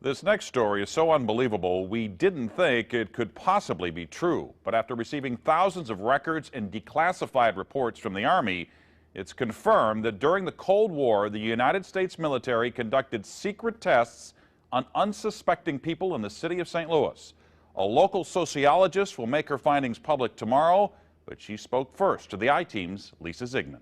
This next story is so unbelievable, we didn't think it could possibly be true. But after receiving thousands of records and declassified reports from the Army, it's confirmed that during the Cold War, the United States military conducted secret tests on unsuspecting people in the city of St. Louis. A local sociologist will make her findings public tomorrow, but she spoke first to the I-Team's Lisa Zigman.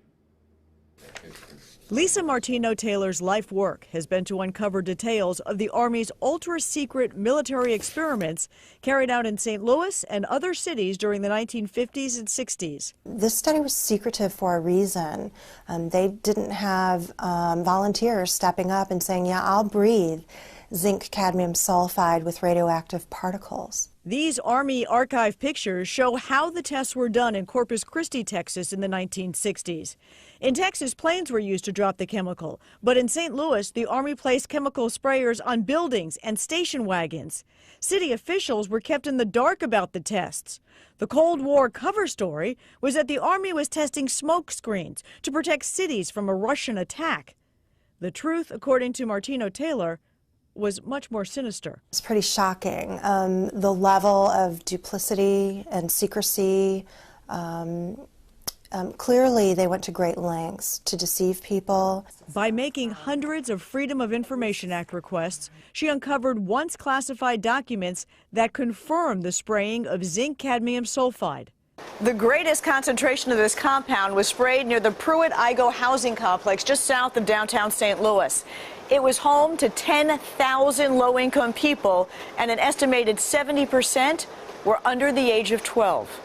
Lisa Martino Taylor's life work has been to uncover details of the Army's ultra-secret military experiments carried out in St. Louis and other cities during the 1950s and 60s. This study was secretive for a reason. They didn't have volunteers stepping up and saying, yeah, I'll breathe zinc cadmium sulfide with radioactive particles. These Army archive pictures show how the tests were done in Corpus Christi, Texas in the 1960s. In Texas, planes were used to drop the chemical, but in St. Louis, the Army placed chemical sprayers on buildings and station wagons. City officials were kept in the dark about the tests. The Cold War cover story was that the Army was testing smoke screens to protect cities from a Russian attack. The truth, according to Martino Taylor, was much more sinister. It's pretty shocking. The level of duplicity and secrecy, clearly they went to great lengths to deceive people. By making hundreds of Freedom of Information Act requests, she uncovered once classified documents that confirmed the spraying of zinc cadmium sulfide. The greatest concentration of this compound was sprayed near the Pruitt-Igoe housing complex just south of downtown St. Louis. It was home to 10,000 low-income people, and an estimated 70% were under the age of 12.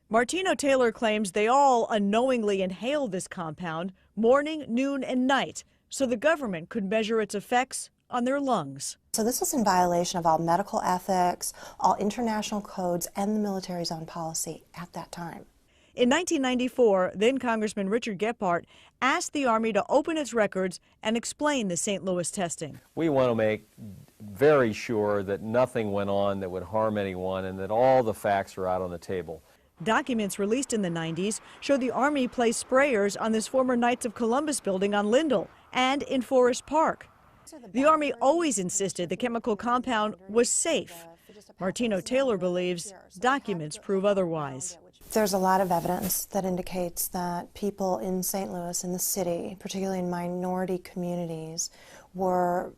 Martino Taylor claims they all unknowingly inhaled this compound morning, noon, and night, so the government could measure its effects on their lungs. So this was in violation of all medical ethics, all international codes, and the military's own policy at that time. In 1994, then Congressman Richard Gephardt asked the Army to open its records and explain the St. Louis testing. We want to make very sure that nothing went on that would harm anyone and that all the facts are out on the table. Documents released in the 90s show the Army placed sprayers on this former Knights of Columbus building on Lindell and in Forest Park. The Army always insisted the chemical compound was safe. Martino Taylor believes documents prove otherwise. There's a lot of evidence that indicates that people in St. Louis, in the city, particularly in minority communities, were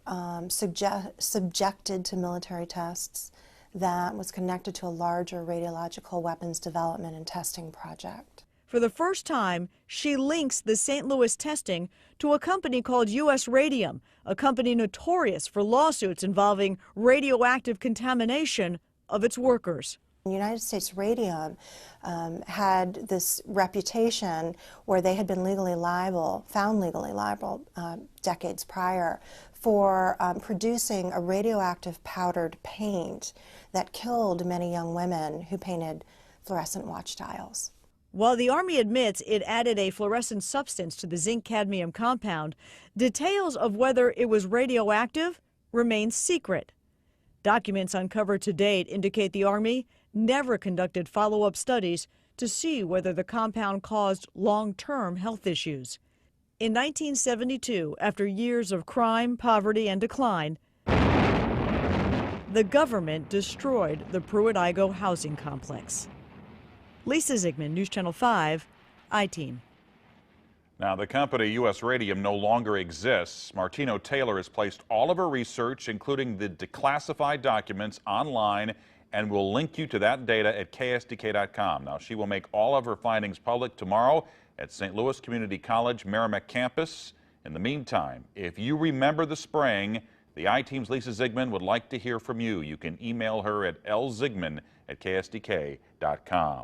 subjected to military tests that was connected to a larger radiological weapons development and testing project. For the first time, she links the St. Louis testing to a company called U.S. Radium, a company notorious for lawsuits involving radioactive contamination of its workers. United States Radium had this reputation where they had been found legally liable decades prior for producing a radioactive powdered paint that killed many young women who painted fluorescent watch dials. While the Army admits it added a fluorescent substance to the zinc cadmium compound, details of whether it was radioactive remain secret. Documents uncovered to date indicate the Army never conducted follow-up studies to see whether the compound caused long-term health issues. In 1972, after years of crime, poverty, and decline, the government destroyed the Pruitt-Igoe housing complex. Lisa Zigman, News Channel 5, I-Team. Now, the company U.S. Radium no longer exists. Martino Taylor has placed all of her research, including the declassified documents, online, and will link you to that data at ksdk.com. Now, she will make all of her findings public tomorrow at St. Louis Community College Merrimack campus. In the meantime, if you remember the spraying, the I-Team's Lisa Zigman would like to hear from you. You can email her at lzigman@ksdk.com.